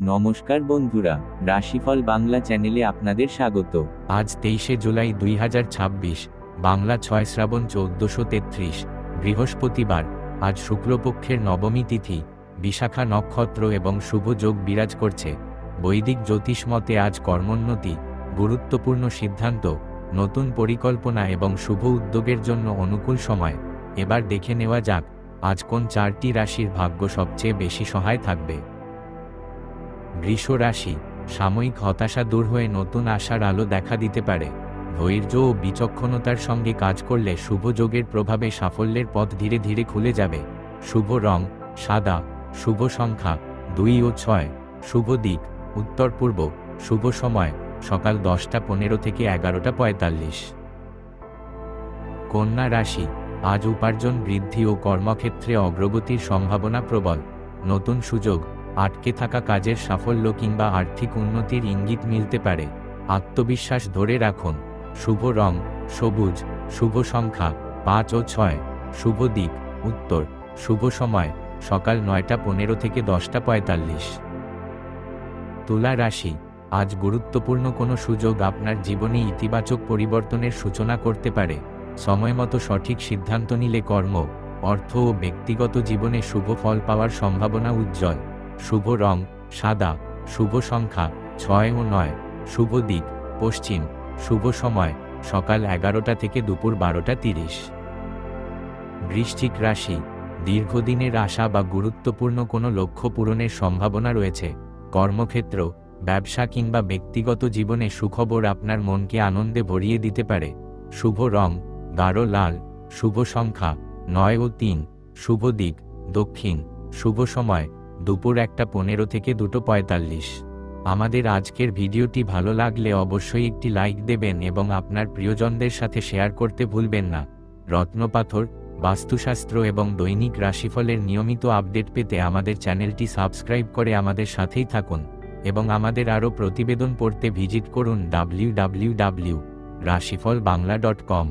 নমস্কার বন্ধুরা, রাশিফল বাংলা চ্যানেলে আপনাদের স্বাগত। আজ 23শে জুলাই 2026, বাংলা 6 শ্রাবণ 1433, বৃহস্পতিবার। আজ শুক্লপক্ষের নবমী তিথি, বিশাখা নক্ষত্র এবং শুভ যোগ বিরাজ করছে। বৈদিক জ্যোতিষ মতে আজ কর্মোন্নতি, গুরুত্বপূর্ণ সিদ্ধান্ত, নতুন পরিকল্পনা এবং শুভ উদ্যোগের জন্য অনুকূল সময়। এবার দেখে নেওয়া যাক আজ কোন 4টি রাশির ভাগ্য সবচেয়ে বেশি সহায় থাকবে। বৃষ রাশি, সাময়িক হতাশা দূর হয়ে নতুন আশার আলো দেখা দিতে পারে। ধৈর্য ও বিচক্ষণতার সঙ্গে কাজ করলে শুভ যোগের প্রভাবে সাফল্যের পথ ধীরে ধীরে খুলে যাবে। শুভ রং সাদা, শুভ সংখ্যা 2 ও 6, শুভ দিক উত্তর পূর্ব, শুভ সময় সকাল 10টা15 থেকে 11টা45। কন্যা রাশি, আজ উপার্জন বৃদ্ধি ও কর্মক্ষেত্রে অগ্রগতির সম্ভাবনা প্রবল। নতুন সুযোগ, আটকে থাকা কাজের সাফল্য কিংবা আর্থিক উন্নতির ইঙ্গিত মিলতে পারে। আত্মবিশ্বাস ধরে রাখুন। শুভ রং সবুজ, শুভ সংখ্যা 5 ও 6, শুভ দিক উত্তর, শুভ সময় সকাল 9টা15 থেকে 10টা45। তুলা রাশি, আজ গুরুত্বপূর্ণ কোনো সুযোগ আপনার জীবনে ইতিবাচক পরিবর্তনের সূচনা করতে পারে। সময়মতো সঠিক সিদ্ধান্ত নিলে কর্ম, অর্থ ও ব্যক্তিগত জীবনে শুভ ফল পাওয়ার সম্ভাবনা উজ্জ্বল। শুভ রং সাদা, শুভ সংখ্যা 6 ও 9, শুভ দিক পশ্চিম, শুভ সময় সকাল 11টা থেকে দুপুর 12টা30। বৃশ্চিক রাশি, দীর্ঘদিনের আশা বা গুরুত্বপূর্ণ কোনো লক্ষ্য পূরণের সম্ভাবনা রয়েছে। কর্মক্ষেত্র, ব্যবসা কিংবা ব্যক্তিগত জীবনে সুখবর আপনার মনকে আনন্দে ভরিয়ে দিতে পারে। শুভ রং গাঢ় লাল, শুভ সংখ্যা 9 ও 3, শুভ দিক দক্ষিণ, শুভ সময় দুপুর 1টা15 থেকে 2টো45। আমাদের আজকের ভিডিওটি ভালো লাগলে অবশ্যই একটি লাইক দেবেন এবং আপনার প্রিয়জনদের সাথে শেয়ার করতে ভুলবেন না। রত্নপাথর, বাস্তুশাস্ত্র এবং দৈনিক রাশিফলের নিয়মিত আপডেট পেতে আমাদের চ্যানেলটি সাবস্ক্রাইব করে আমাদের সাথেই থাকুন এবং আমাদের আরও প্রতিবেদন পড়তে ভিজিট করুন www.rashifalbangla.com।